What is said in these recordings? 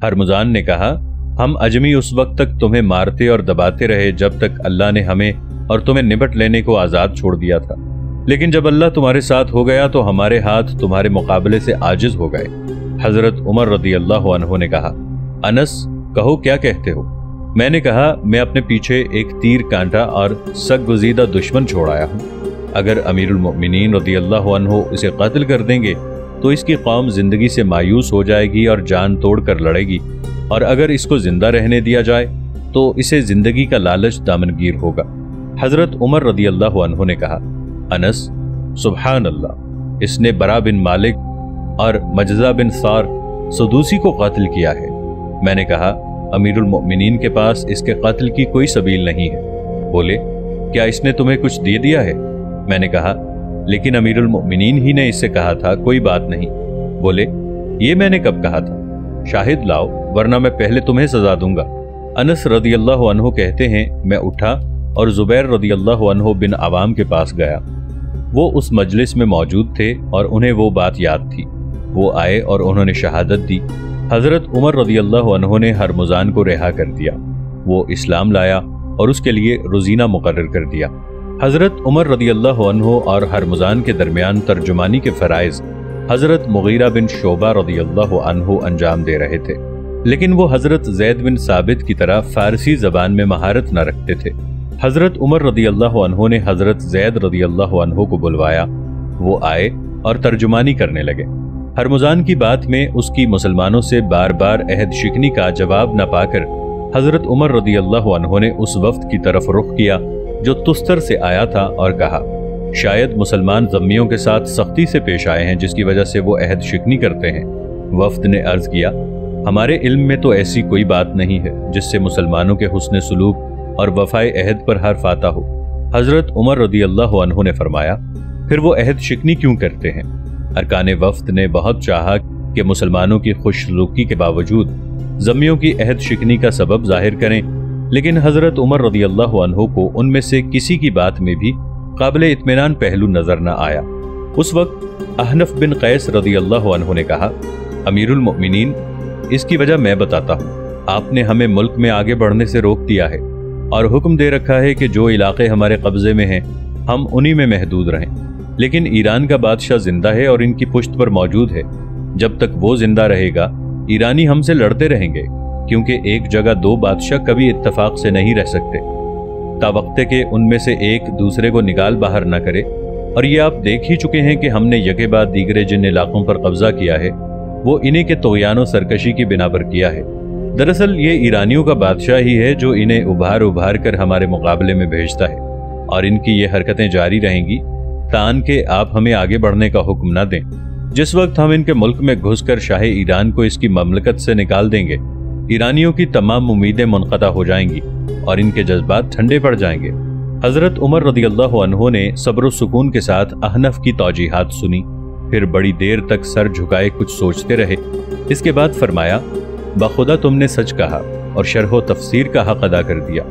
हरमुजान ने कहा, हम अजमी उस वक्त तक तुम्हें मारते और दबाते रहे जब तक अल्लाह ने हमें और तुम्हें निपट लेने को आजाद छोड़ दिया था, लेकिन जब अल्लाह तुम्हारे साथ हो गया तो हमारे हाथ तुम्हारे मुकाबले से आजिज हो गए। हजरत उमर रदी अल्लाह अन्हु ने कहा, अनस कहो क्या कहते हो? मैंने कहा, मैं अपने पीछे एक तीर कांटा और सगगुज़ीदा दुश्मन छोड़ आया हूँ। अगर अमीरुल मोमिनीन रदी अल्लाह अन्हु इसे कत्ल कर देंगे तो इसकी कौम जिंदगी से मायूस हो जाएगी और जान तोड़ कर लड़ेगी, और अगर इसको जिंदा रहने दिया जाए तो इसे जिंदगी का लालच दामनगीर होगा। हजरत उमर रदी अल्लाह अन्हु ने कहा, अनस सुभान अल्लाह, इसने बरा बिन मालिक और मजजा बिन सार सदूसी को कत्ल किया है। मैंने कहा, अमीरुल मोमिनीन के पास इसके कत्ल की कोई सबील नहीं है। बोले, क्या इसने तुम्हें कुछ दे दिया है? मैंने कहा, लेकिन अमीरुल मोमिनीन ही ने इससे कहा था, कोई बात नहीं। बोले, ये मैंने कब कहा था? शाहिद लाओ वरना मैं पहले तुम्हें सजा दूंगा। अनस रदी अल्लाह अन्हु कहते हैं, मैं उठा और जुबैर रदी अल्लाह अन्हु बिन अवाम के पास गया। वो उस मजलिस में मौजूद थे और उन्हें वो बात याद थी। वो आए और उन्होंने शहादत दी। हजरत उमर रदी अल्लाह अन्हु ने हरमुजान को रिहा कर दिया। वो इस्लाम लाया और उसके लिए रुजीना मुकर्रर कर दिया। हजरत उमर रदी अल्लाह अन्हु और हरमुजान के दरमियान तर्जुमानी के फराइज हजरत मुगीरा बिन शोबा रदी अल्लाह अन्हु अंजाम दे रहे थे, लेकिन वो हजरत जैद बिन साबित की तरह फारसी जबान में महारत न रखते थे। हजरत उमर रदी अल्लाह अन्हु ने हजरत जैद रदी अल्लाह अन्हु को बुलवाया। वो आए और तर्जुमानी करने लगे। हरमुजान की बात में उसकी मुसलमानों से बार बार अहद शिकनी का जवाब न पाकर हजरत उमर रदी अल्लाह अन्हु ने उस वफ्द की तरफ रुख किया जो तुस्तर से आया था और कहा, शायद मुसलमान ज़म्मियों के साथ सख्ती से पेश आए हैं जिसकी वजह से वो अहद शिकनी करते हैं। वफ्द ने अर्ज किया, हमारे इल्म में तो ऐसी कोई बात नहीं है जिससे मुसलमानों के हुस्न सुलूक और वफाए अहद पर हर्फ आता हो। हजरत उमर रदी अल्लाह अन्हु ने फरमाया, फिर वो अहद शिकनी क्यों करते हैं? अरकाने वफ्द ने बहुत चाहा कि मुसलमानों की खुशसलूकी के बावजूद ज़म्मियों की अहद शिकनी का सबब जाहिर करें, लेकिन हजरत उमर रदी अल्लाह अन्हु को उनमें से किसी की बात में भी काबिल इत्मीनान पहलू नजर न आया। उस वक्त अहनफ बिन कैस रदी अल्लाह अन्हु ने कहा, अमीरुल मोमिनीन, इसकी वजह मैं बताता हूँ। आपने हमें मुल्क में आगे बढ़ने से रोक दिया है और हुक्म दे रखा है कि जो इलाके हमारे कब्जे में हैं हम उन्हीं में महदूद रहें, लेकिन ईरान का बादशाह जिंदा है और इनकी पुश्त पर मौजूद है। जब तक वो जिंदा रहेगा ईरानी हमसे लड़ते रहेंगे, क्योंकि एक जगह दो बादशाह कभी इत्तफाक से नहीं रह सकते तावक्ते के उनमें से एक दूसरे को निकाल बाहर न करे। और ये आप देख ही चुके हैं कि हमने यके बाद दीगरे जिन इलाकों पर कब्जा किया है वो इन्हीं के तोयानो सरकशी की बिना पर किया है। दरअसल ये ईरानियों का बादशाह ही है जो इन्हें उभार उभार कर हमारे मुकाबले में भेजता है, और इनकी ये हरकतें जारी रहेंगी तान के आप हमें आगे बढ़ने का हुक्म न दें। जिस वक्त हम इनके मुल्क में घुसकर शाह ईरान को इसकी ममलकत से निकाल देंगे, ईरानियों की तमाम उम्मीदें मुनक़ता हो जाएंगी और इनके जज्बात ठंडे पड़ जाएंगे। हजरत उमर रदी अल्लाह अन्हु ने सब्र सुकून के साथ अहनफ की तौजीहात सुनी, फिर बड़ी देर तक सर झुकाए कुछ सोचते रहे। इसके बाद फरमाया, बखुदा तुमने सच कहा और शरह तफसीर का हक अदा कर दिया।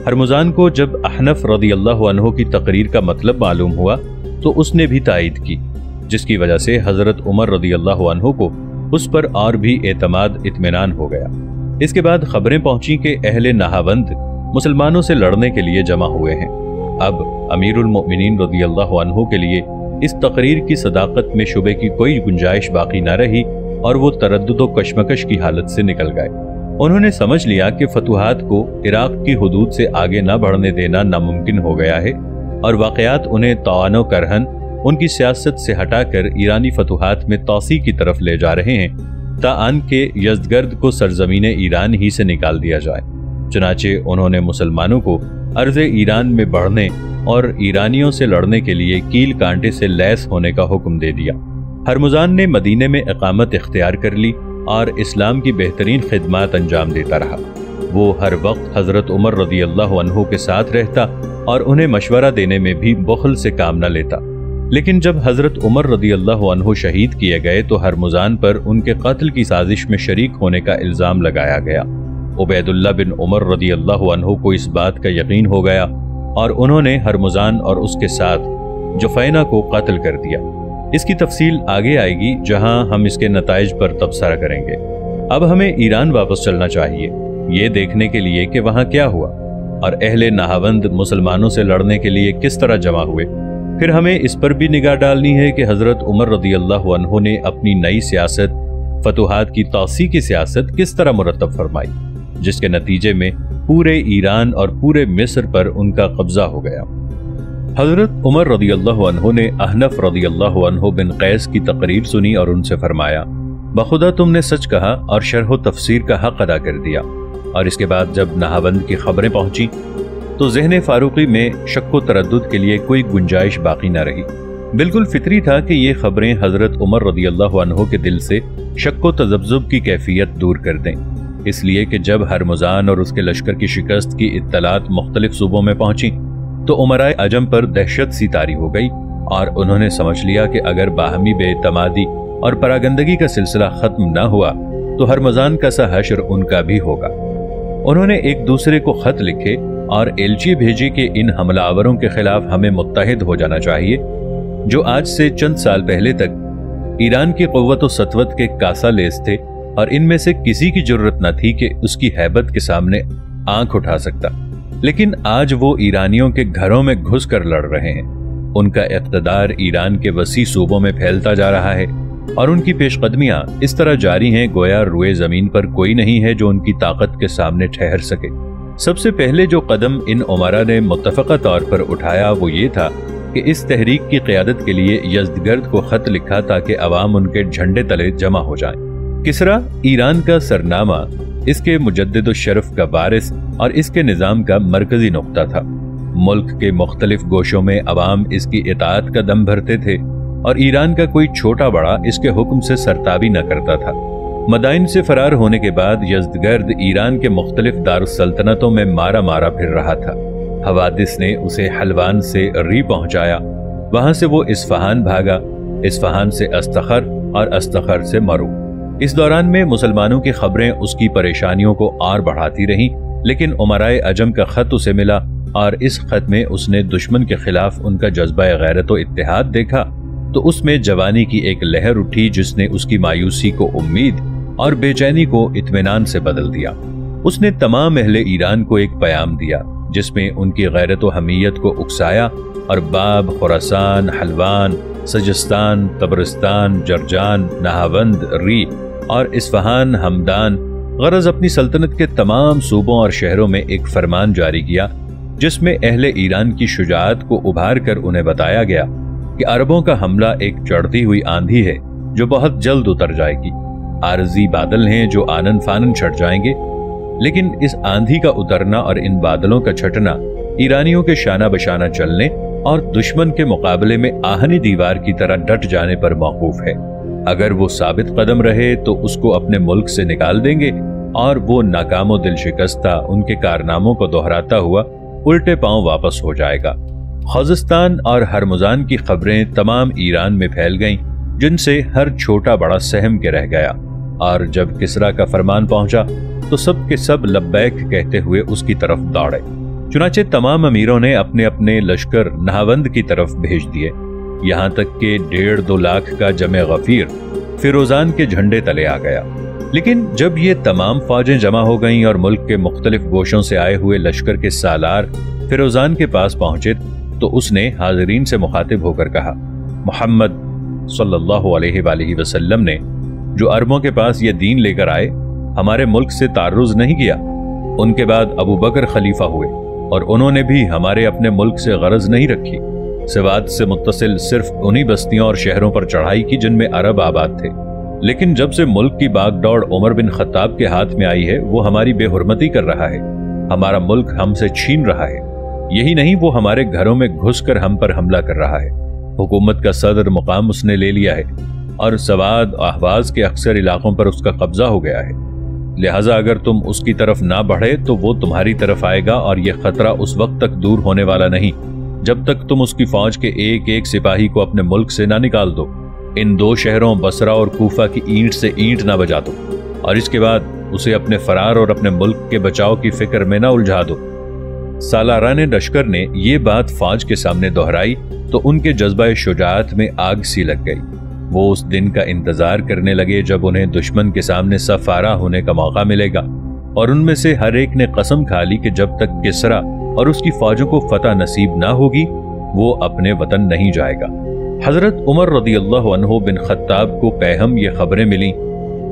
हरमुजान को जब अहनफ रदी अल्लाह अन्हु की तकरीर का मतलब मालूम हुआ तो उसने भी तायीद की, जिसकी वजह से हजरत उमर रदी अल्लाह अन्हु को उस पर और भी एतमाद इत्मीनान हो गया। इसके बाद खबरें पहुंची कि अहले नहावंद मुसलमानों से लड़ने के लिए जमा हुए हैं। अब अमीरुल मोमिनीन रदी अल्लाह अन्हु के लिए इस तकरीर की सदाकत में शुबे की कोई गुंजाइश बाकी न रही और वो तरद्दुद व कशमकश की हालत से निकल गए। उन्होंने समझ लिया कि फतुहात को इराक की हुदूद से आगे न बढ़ने देना नामुमकिन हो गया है और वाक़यात उन्हें तवानो करहन उनकी सियासत से हटाकर ईरानी फतुहात में तौसी की तरफ ले जा रहे हैं, ताआन के यज़दगर्द को सरजमीन ईरान ही से निकाल दिया जाए। चुनाचे उन्होंने मुसलमानों को अर्ज़े ईरान में बढ़ने और ईरानियों से लड़ने के लिए कील कांटे से लैस होने का हुक्म दे दिया। हरमुजान ने मदीने में इकामत इख्तियार कर ली और इस्लाम की बेहतरीन खिदमत अंजाम देता रहा। वो हर वक्त हज़रत उमर रदी अल्लाह अन्हु के साथ रहता और उन्हें मशवरा देने में भी बुख़ल से काम न लेता। लेकिन जब हज़रत उमर रदी अल्लाह अन्हु शहीद किए गए तो हरमुजान पर उनके कत्ल की साजिश में शरीक होने का इल्ज़ाम लगाया गया। عبیداللہ بن عمر رضی اللہ عنہ کو اس بات کا یقین ہو گیا اور انہوں نے ہرمزان اور اس کے ساتھ جفینہ کو قتل کر دیا۔ اس کی تفصیل آگے آئے گی جہاں ہم اس کے نتائج پر تبصرہ کریں گے۔ اب ہمیں ایران واپس چلنا چاہیے، یہ دیکھنے کے لیے کہ وہاں کیا ہوا اور اہل نہاوند مسلمانوں سے لڑنے کے لیے کس طرح جمع ہوئے۔ پھر ہمیں اس پر بھی نگاہ ڈالنی ہے کہ حضرت عمر رضی اللہ عنہ نے اپنی نئی سیاست، فتوحات کی توسیع کی سیاست کس طرح مرتب فرمائی، جس کے نتیجے میں پورے ایران اور پورے مصر پر ان کا قبضہ ہو گیا۔ حضرت عمر رضی اللہ عنہ نے احنف رضی اللہ عنہ بن قیس کی تقریر سنی اور ان سے فرمایا، بخدا تم نے سچ کہا اور شرح و تفسیر کا حق ادا کر دیا۔ اور اس کے بعد جب نہاوند کی خبریں پہنچی تو ذہن فاروقی میں شک و تردد کے لیے کوئی گنجائش باقی نہ رہی۔ بالکل فطری تھا کہ یہ خبریں حضرت عمر رضی اللہ عنہ کے دل سے شک و تذبذب کی کیفیت دور کر دیں، اس لیے کہ جب ہرمزان اور اس کے لشکر کی شکست کی اطلاعات مختلف صوبوں میں پہنچی تو امرائے عجم پر دہشت سی طاری ہو گئی اور انہوں نے سمجھ لیا کہ اگر باہمی بے اعتمادی اور پراگندگی کا سلسلہ ختم نہ ہوا تو ہرمزان کا سا حشر ان کا بھی ہوگا۔ انہوں نے ایک دوسرے کو خط لکھے اور ایلچی بھیجی کہ ان حملہ آوروں کے خلاف ہمیں متحد ہو جانا چاہیے، جو آج سے چند سال پہلے تک ایران کی قوت و سطوت کے کاسا لیس تھے اور ان میں سے کسی کی جرت نہ تھی کہ اس کی ہیبت کے سامنے آنکھ اٹھا سکتا، لیکن آج وہ ایرانیوں کے گھروں میں گھس کر لڑ رہے ہیں۔ ان کا اقتدار ایران کے وسیع صوبوں میں پھیلتا جا رہا ہے اور ان کی پیش قدمیاں اس طرح جاری ہیں گویا روئے زمین پر کوئی نہیں ہے جو ان کی طاقت کے سامنے ٹھہر سکے۔ سب سے پہلے جو قدم ان امرا نے متفقہ طور پر اٹھایا وہ یہ تھا کہ اس تحریک کی قیادت کے لیے یزدگرد کو خط لکھا تاکہ عوام ان کے جھنڈے تلے جمع ہو جائیں۔ کسرا ایران کا سرنامہ، اس کے مجدد الشرف کا وارث اور اس کے نظام کا مرکزی نقطہ تھا۔ ملک کے مختلف گوشوں میں عوام اس کی اطاعت کا دم بھرتے تھے اور ایران کا کوئی چھوٹا بڑا اس کے حکم سے سرتابی نہ کرتا تھا۔ مدائن سے فرار ہونے کے بعد یزدگرد ایران کے مختلف دارالسلطنتوں میں مارا مارا پھر رہا تھا۔ حوادث نے اسے حلوان سے ری پہنچایا، وہاں سے وہ اصفہان بھاگا، اصفہان سے استخر اور استخر سے مرو۔ اس دوران میں مسلمانوں کی خبریں اس کی پریشانیوں کو اور بڑھاتی رہیں، لیکن امرائے عجم کا خط اسے ملا اور اس خط میں اس نے دشمن کے خلاف ان کا جذبہ غیرت و اتحاد دیکھا تو اس میں جوانی کی ایک لہر اٹھی جس نے اس کی مایوسی کو امید اور بے چینی کو اطمینان سے بدل دیا۔ اس نے تمام اہل ایران کو ایک پیام دیا جس میں ان کی غیرت و حمیت کو اکسایا اور باب، خراسان، حلوان، سجستان، طبرستان، جرجان، نہاوند، ری اور اصفہان ہمدان غرض اپنی سلطنت کے تمام صوبوں اور شہروں میں ایک فرمان جاری کیا جس میں اہل ایران کی شجاعت کو ابھار کر انہیں بتایا گیا کہ عربوں کا حملہ ایک چڑھتی ہوئی آندھی ہے جو بہت جلد اتر جائے گی، عارضی بادل ہیں جو آنن فانن چھٹ جائیں گے، لیکن اس آندھی کا اترنا اور ان بادلوں کا چھٹنا ایرانیوں کے شانہ بشانہ چلنے اور دشمن کے مقابلے میں آہنی دیوار کی طرح ڈٹ جانے پر موقوف ہے۔ اگر وہ ثابت قدم رہے تو اس کو اپنے ملک سے نکال دیں گے اور وہ ناکام و دل شکستہ ان کے کارناموں کو دہراتا ہوا الٹے پاؤں واپس ہو جائے گا۔ خوزستان اور ہرمزان کی خبریں تمام ایران میں پھیل گئیں جن سے ہر چھوٹا بڑا سہم کے رہ گیا، اور جب کسرا کا فرمان پہنچا تو سب کے سب لبیک کہتے ہوئے اس کی طرف دوڑے۔ چنانچہ تمام امیروں نے اپنے اپنے لشکر نہاوند کی طرف بھیج دیے، یہاں تک کہ 1.5-2 لاکھ کا جمع غفیر فیروزان کے جھنڈے تلے آ گیا۔ لیکن جب یہ تمام فوجیں جمع ہو گئیں اور ملک کے مختلف گوشوں سے آئے ہوئے لشکر کے سالار فیروزان کے پاس پہنچے تو اس نے حاضرین سے مخاطب ہو کر کہا، محمد صلی اللہ علیہ وآلہ وسلم نے جو عربوں کے پاس یہ دین لے کر آئے ہمارے ملک سے تعرض نہیں کیا۔ ان کے بعد ابو بکر خلیفہ ہوئے اور انہوں نے بھی ہمارے اپنے ملک سے غرض نہیں رکھی، سوات سے متصل صرف انہی بستیوں اور شہروں پر چڑھائی کی جن میں عرب آباد تھے۔ لیکن جب سے ملک کی باغ دوڑ عمر بن خطاب کے ہاتھ میں آئی ہے وہ ہماری بے حرمتی کر رہا ہے، ہمارا ملک ہم سے چھین رہا ہے، یہی نہیں وہ ہمارے گھروں میں گھس کر ہم پر حملہ کر رہا ہے۔ حکومت کا صدر مقام اس نے لے لیا ہے اور سواد احواز کے اکثر علاقوں پر اس کا قبضہ ہو گیا ہے، لہٰذا اگر تم اس کی طرف نہ بڑھے تو وہ تمہاری طرف آئے گا، اور یہ خطرہ اس وقت تک دور ہونے والا نہیں جب تک تم اس کی فوج کے ایک ایک سپاہی کو اپنے ملک سے نہ نکال دو، ان 2 شہروں بصرہ اور کوفہ کی اینٹ سے اینٹ نہ بجا دو، اور اس کے بعد उसे अपने फरार और अपने मुल्क के बचाव की फिक्र में न उलझा दो। सालारान लश्कर ने ये बात फौज के सामने दोहराई तो उनके जज्बा शुजाअत में आग सी लग गई। वो उस दिन का इंतजार करने लगे जब उन्हें दुश्मन के सामने सफारा होने का मौका मिलेगा, और उनमें से हर एक ने कसम खा ली कि जब तक किसरा और उसकी फौजों को फतह नसीब ना होगी वो अपने वतन नहीं जाएगा। हजरत उमर रदियल्लाहु अन्हु बिन खत्ताब को पैहम ये खबरें मिली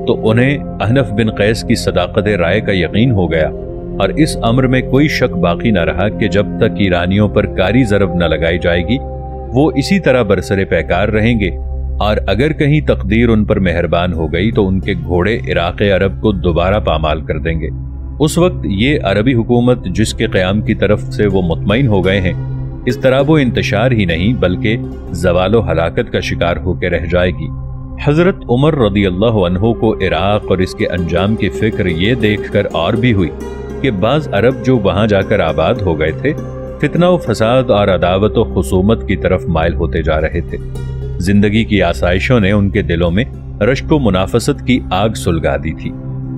तो उन्हें अहनफ बिन कैस की सदाकत राय का यकीन हो गया, और इस अम्र में कोई शक बाकी न रहा कि जब तक ईरानियों पर कारी ज़रब न लगाई जाएगी वो इसी तरह बरसरे पैकार रहेंगे, और अगर कहीं तकदीर उन पर मेहरबान हो गई तो उनके घोड़े इराक़ अरब को दोबारा पामाल कर देंगे। उस वक्त ये अरबी हुकूमत जिसके क़याम की तरफ से वो मुतमईन हो गए हैं, इस तरह वो इंतशार ही नहीं बल्कि ज़वालो हलाकत का शिकार होकर रह जाएगी। हज़रत उमर रदियल्लाहु अन्हु को इराक़ और इसके अंजाम की फिक्र ये देखकर और भी हुई कि बाज़ अरब जो वहाँ जाकर आबाद हो गए थे फितना व फसाद और अदावत व खुसूमत की तरफ माइल होते जा रहे थे। जिंदगी की आसाइशों ने उनके दिलों में रश्क व मुनाफसत की आग सुलगा दी थी।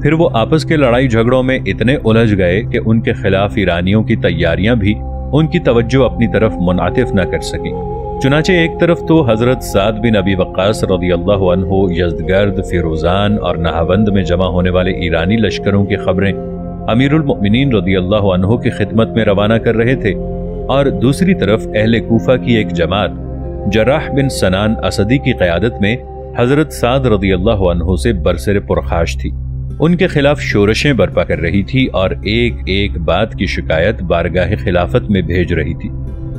फिर वो आपस के लड़ाई झगड़ों में इतने उलझ गए कि उनके खिलाफ ईरानियों की तैयारियां भी उनकी तवज्जो अपनी तरफ मुनातिफ न कर सकी। चुनाचे एक तरफ तो हजरत साद बिन अबी वक्कास रदियल्लाहु अन्हु यज़दगर्द, फिरोजान और नहावंद में जमा होने वाले ईरानी लश्करों की खबरें अमीरुल मोमिनीन रदियल्लाहु अन्हु की खिदमत में रवाना कर रहे थे, और दूसरी तरफ अहले कूफा की एक जमात जर्राह बिन सनान असदी की क़यादत में हजरत साद रदियल्लाहु अन्हु से बरसरे पुरखाश थी। उनके खिलाफ शोरशें बर्पा कर रही थी और एक एक बात की शिकायत बारगाह खिलाफत में भेज रही थी।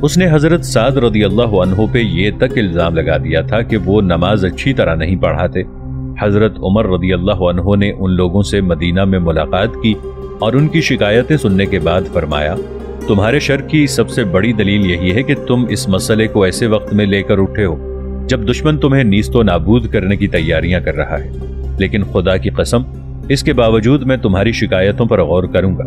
उसने हजरत साद रदियल्लाहु अन्हु पे ये तक इल्जाम लगा दिया था कि वो नमाज अच्छी तरह नहीं पढ़ाते। हजरत उमर रदियल्लाहु अन्हु ने उन लोगों से मदीना में मुलाकात की और उनकी शिकायतें सुनने के बाद फरमाया, तुम्हारे शर की सबसे बड़ी दलील यही है कि तुम इस मसले को ऐसे वक्त में लेकर उठे हो जब दुश्मन तुम्हें नीस्तो नाबूद करने की तैयारियां कर रहा है। लेकिन खुदा की कसम, इसके बावजूद मैं तुम्हारी शिकायतों पर गौर करूंगा।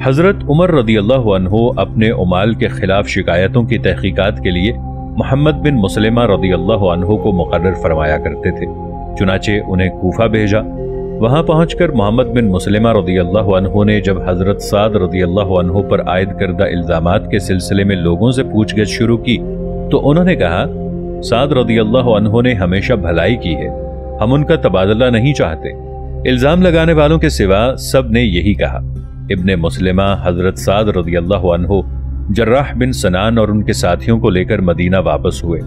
हजरत उमर रदियल्लाहु अन्हु अपने उमाल के खिलाफ शिकायतों की तहकीकात के लिए मोहम्मद बिन मुसलिमा रदियल्लाहु अन्हु को मुकर्रर फरमाया करते थे। चुनाचे उन्हें कूफा भेजा। वहां पहुंचकर मोहम्मद बिन मुसलिमा रदियल्लाहु अन्हु ने जब हजरत साद रदियल्लाहु अन्हु पर आयद करदा इल्जामात के सिलसिले में लोगों से पूछगिछ शुरू की तो उन्होंने कहा, साद रदियल्लाहु अन्हु ने हमेशा भलाई की है, हम उनका तबादला नहीं चाहते। इल्जाम लगाने वालों के सिवा सब ने यही कहा। इब्ने मुस्लिमा हजरत साद रदियल्लाहु अन्हु जर्राह बिन सनान और उनके साथियों को लेकर मदीना वापस हुए।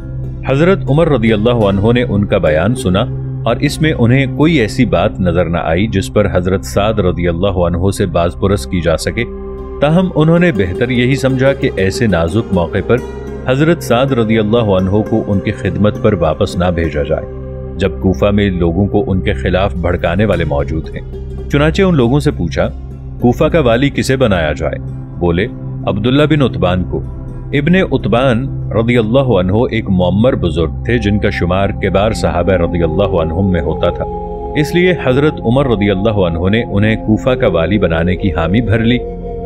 हजरत उमर रदियल्लाहु अन्हु ने उनका बयान सुना और इसमें उन्हें कोई ऐसी बात नजर न आई जिस पर हजरत साद रदियल्लाहु अन्हु से बाज़पुरस की जा सके। ताहम उन्होंने बेहतर यही समझा कि ऐसे नाजुक मौके पर हजरत साद रदियल्लाहु अन्हु को उनकी खिदमत पर वापस ना भेजा जाए जब कूफा में लोगों को उनके खिलाफ भड़काने वाले मौजूद हैं। चुनाचे उन लोगों से पूछा, कूफा का वाली किसे बनाया जाए? बोले, अब्दुल्ला बिन उतबान को। इब्ने उतबान रदियल्लाहु अन्हु एक मुअम्मर बुजुर्ग थे जिनका शुमार किबार सहाबा रदियल्लाहु अन्हुम में होता था। इसलिए हजरत उमर रदियल्लाहु अन्हु ने उन्हें कूफा का वाली बनाने की हामी भर ली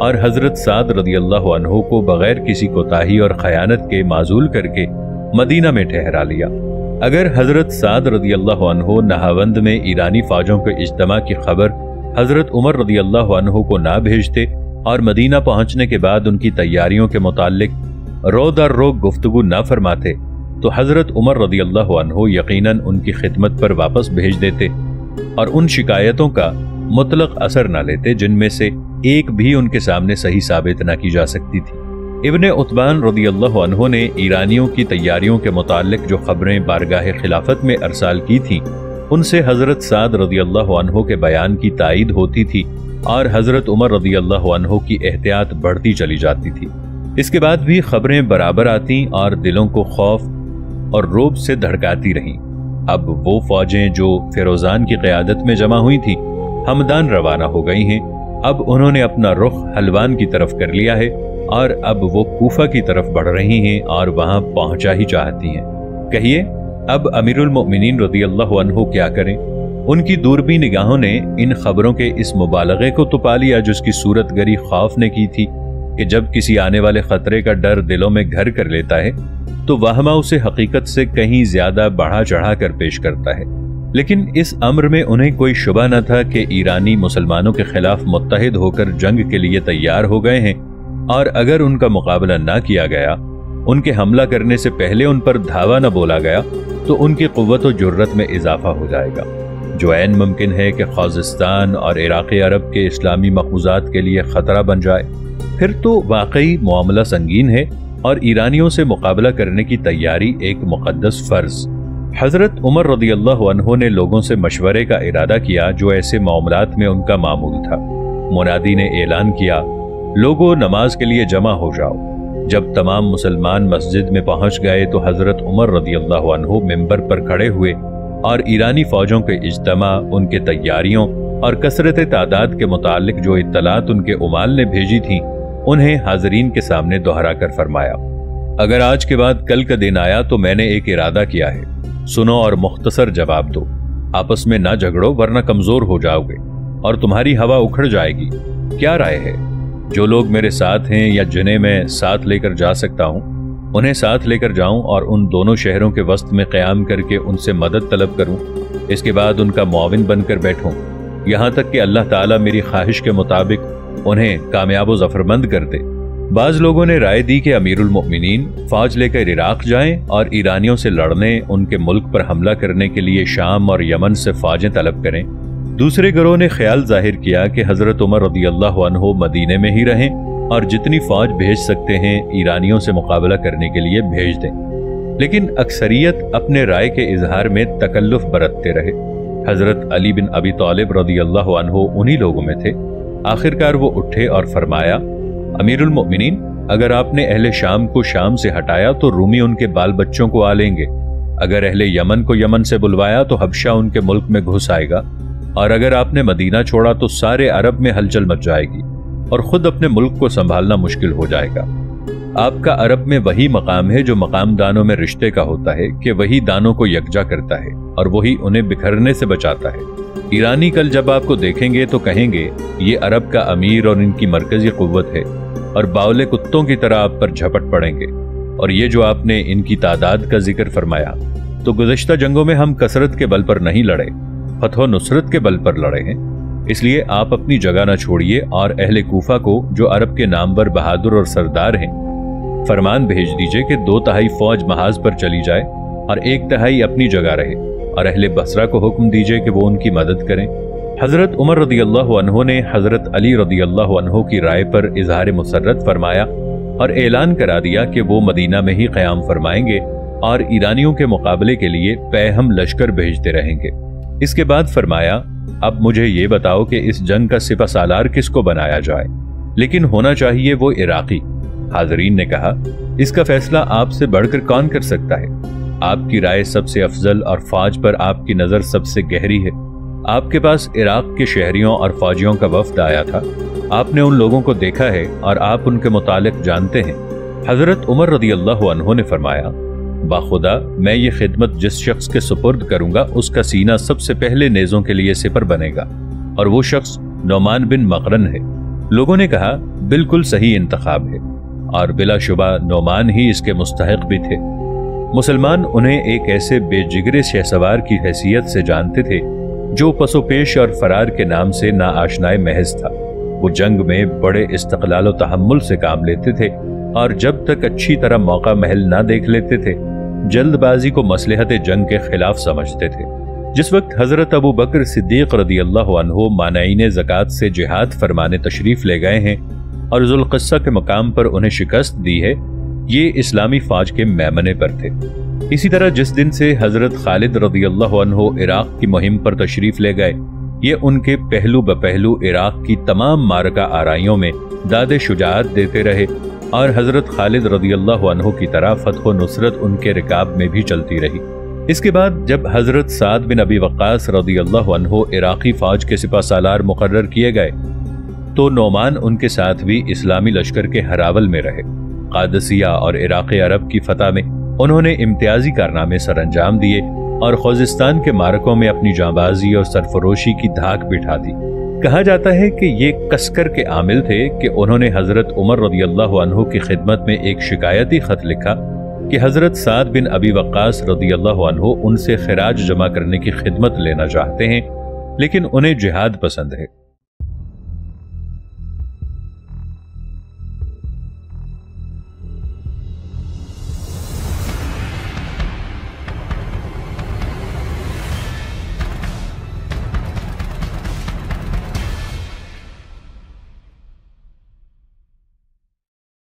और हजरत साद रदियल्लाहु अन्हु को बगैर किसी कोताही और खयानत के माजूल करके मदीना में ठहरा लिया। अगर हजरत साद रदियल्लाहु अन्हु नहावंद में ईरानी फौजों के इज्तिमा की खबर हजरत उमर रदियल्लाहु अन्हु को ना भेजते और मदीना पहुंचने के बाद उनकी तैयारियों के मुताल्लिक रो दर रो गुफ्तगू न फरमाते तो हजरत उमर रदियल्लाहु अन्हु यकीनन उनकी खिदमत पर वापस भेज देते और उन शिकायतों का मुतलक असर न लेते जिनमें से एक भी उनके सामने सही साबित न की जा सकती थी। इब्ने उतबान रदियल्लाहु अन्हु ने ईरानियों की तैयारियों के मुताल्लिक जो खबरें बारगाह खिलाफत में अरसाल की थीं उनसे हजरत साद रदियल्लाहु अन्हु के बयान की तायीद होती थी और हजरत उमर रदियल्लाहु अन्हु की एहतियात बढ़ती चली जाती थी। इसके बाद भी खबरें बराबर आती और दिलों को खौफ और रोब से धड़काती रहीं। अब वो फौजें जो फिरोजान की क़यादत में जमा हुई थी हमदान रवाना हो गई हैं। अब उन्होंने अपना रुख हलवान की तरफ कर लिया है और अब वो कूफा की तरफ बढ़ रही हैं और वहां पहुंचा ही चाहती हैं। कहिए, अब अमीरुल मोमिनीन रदियल्लाहु अन्हु क्या करें? उनकी दूरबी निगाहों ने इन खबरों के इस मुबालगे को तो पा लिया जिसकी सूरत गरी खौफ ने की थी कि जब किसी आने वाले खतरे का डर दिलों में घर कर लेता है तो वहमा उसे हकीकत से कहीं ज्यादा बढ़ा चढ़ा कर पेश करता है। लेकिन इस अम्र में उन्हें कोई शुबा न था कि ईरानी मुसलमानों के खिलाफ मुत्तहिद होकर जंग के लिए तैयार हो गए हैं, और अगर उनका मुकाबला न किया गया, उनके हमला करने से पहले उन पर धावा न बोला गया, तो उनकी कुव्वत और जुर्रत में इजाफा हो जाएगा, जो ऐन मुमकिन है कि खाजिस्तान और इराक़ अरब के इस्लामी मखबूजात के लिए ख़तरा बन जाए। फिर तो वाकई मामला संगीन है और ईरानियों से मुकाबला करने की तैयारी एक मुक़द्दस फ़र्ज़। हज़रत उमर रज़ियल्लाहु अन्हु ने लोगों से मशवरे का इरादा किया जो ऐसे मामलात में उनका मामूल था। मुनादी ने ऐलान किया, लोगों नमाज के लिए जमा हो जाओ। जब तमाम मुसलमान मस्जिद में पहुंच गए तो हज़रत उमर रज़ियल्लाहु अन्हु मिंबर पर खड़े हुए और ईरानी फ़ौजों के इज्तमा, उनके तैयारियों और कसरत तादाद के मुतालिक जो इत्तलात उनके उमाल ने भेजी थी, उन्हें हाज़रीन के सामने दोहरा कर फरमाया, अगर आज के बाद कल का दिन आया तो मैंने एक इरादा किया है, सुनो और मुख्तसर जवाब दो। आपस में ना झगड़ो वरना कमजोर हो जाओगे और तुम्हारी हवा उखड़ जाएगी। क्या राय है? जो लोग मेरे साथ हैं या जिन्हें मैं साथ लेकर जा सकता हूं, उन्हें साथ लेकर जाऊं और उन दोनों शहरों के वस्त में क़याम करके उनसे मदद तलब करूं। इसके बाद उनका मुआविन बनकर बैठूं, यहां तक कि अल्लाह ताला मेरी ख्वाहिश के मुताबिक उन्हें कामयाब व ज़फ़रमंद कर दे। बाज़ लोगों ने राय दी कि अमीरुल मोमिनीन फ़ौज लेकर इराक़ जाएं और ईरानियों से लड़ने, उनके मुल्क पर हमला करने के लिए शाम और यमन से फ़ौजें तलब करें। दूसरे गिरोह ने ख्याल जाहिर किया कि हज़रत उमर रज़ियल्लाहु अन्हु मदीने में ही रहें और जितनी फ़ौज भेज सकते हैं ईरानियों से मुकाबला करने के लिए भेज दें। लेकिन अक्सरियत अपने राय के इजहार में तकल्लुफ़ बरतते रहे। हज़रत अली बिन अबी तालिब रज़ियल्लाहु अन्हु उन्हीं लोगों में थे। आखिरकार वो उठे और फरमाया, अमीरुल मोमिनीन, अगर आपने अहले शाम को शाम से हटाया तो रूमी उनके बाल बच्चों को आ लेंगे। अगर अहले यमन को यमन से बुलवाया तो हबशा उनके मुल्क में घुस आएगा। और अगर आपने मदीना छोड़ा तो सारे अरब में हलचल मच जाएगी और खुद अपने मुल्क को संभालना मुश्किल हो जाएगा। आपका अरब में वही मकाम है जो मकाम दानों में रिश्ते का होता है कि वही दानों को यकजा करता है और वही उन्हें बिखरने से बचाता है। ईरानी कल जब आपको देखेंगे तो कहेंगे ये अरब का अमीर और इनकी मरकजी कुव्वत है, और बावले कुत्तों की तरह आप पर झपट पड़ेंगे। और ये जो आपने इनकी तादाद का जिक्र फरमाया, तो गुज़श्ता जंगों में हम कसरत के बल पर नहीं लड़े, फतह नुसरत के बल पर लड़े हैं। इसलिए आप अपनी जगह न छोड़िए और अहले कूफा को, जो अरब के नामवर बहादुर और सरदार हैं, फरमान भेज दीजिए कि 2/3 फौज महाज पर चली जाए और 1/3 अपनी जगह रहे, और अहले बसरा को हुक्म दीजिए कि वो उनकी मदद करें। हज़रत उमर रज़ियल्लाहु अन्हु ने हज़रत अली रज़ियल्लाहु अन्हु की राय पर इजहार मुसर्रत फरमाया और ऐलान करा दिया कि वो मदीना में ही क़याम फरमाएंगे और ईरानियों के मुकाबले के लिए पैहम लश्कर भेजते रहेंगे। इसके बाद फरमाया, अब मुझे ये बताओ कि इस जंग का सिपा सालार किसको बनाया जाए, लेकिन होना चाहिए वो इराक़ी। हाज़रीन ने कहा, इसका फैसला आपसे बढ़कर कौन कर सकता है? आपकी राय सबसे अफजल और फौज पर आपकी नज़र सबसे गहरी है। आपके पास इराक़ के शहरियों और फौजियों का वफ्द आया था, आपने उन लोगों को देखा है और आप उनके मुतालिक जानते हैं। हज़रत उमर रज़ियल्लाहु अन्हु ने फरमाया, बाखुदा मैं ये खिदमत जिस शख्स के सुपुर्द करूंगा उसका सीना सबसे पहले नेज़ों के लिए सिपर बनेगा, और वो शख्स नौमान बिन मकरन है। लोगों ने कहा, बिल्कुल सही इंतखाब है, और बिलाशुबा नौमान ही इसके मुस्तहिक भी थे। मुसलमान उन्हें एक ऐसे बेजिगरे शहसवार की हैसियत से जानते थे जो पसोपेश और फरार के नाम से ना आशनाए महज था। वो जंग में बड़े इस्तक़लाल व तहम्मुल से काम लेते थे और जब तक अच्छी तरह मौका महल ना देख लेते थे, जल्दबाजी को मसलहत जंग के खिलाफ समझते थे। जिस वक्त हजरत अबू बकर सिद्दीक रज़ियल्लाहु अन्हु मानईन ज़कात से जिहाद फरमाने तशरीफ ले गए हैं और ज़ुल्क़स्सा के मकाम पर उन्हें शिकस्त दी है, ये इस्लामी फौज के मैमने पर थे। इसी तरह जिस दिन से हजरत खालिद रज़ियल्लाहु अन्हु इराक़ की मुहिम पर तशरीफ ले गए, ये उनके पहलू बपहलू इराक़ की तमाम मारका आराइयों में दादे शुजाअत देते रहे और हजरत खालिद रज़ियल्लाहु अन्हु की तरह फतह नुसरत उनके रिकाब में भी चलती रही। इसके बाद जब हजरत साद बिन अबी वक्कास रज़ियल्लाहु अन्हु इराक़ी फौज के सिपा सालार मुकर्रर किए गए, तो नौमान उनके साथ भी इस्लामी लश्कर के हरावल में रहे। कादसिया और इराक़ अरब की फतह में उन्होंने इम्तियाजी कारनामे सर अंजाम दिए और खोजिस्तान के मारकों में अपनी जांबाजी और सरफरोशी की धाक बिठा दी। कहा जाता है कि ये कसकर के आमिल थे कि उन्होंने हजरत उमर रज़ियल्लाहु अन्हु की खिदमत में एक शिकायती खत लिखा کہ حضرت سعد بن ابی وقاص رضی اللہ عنہ ان سے خراج جمع کرنے کی خدمت لینا چاہتے ہیں، لیکن انہیں جہاد پسند ہے۔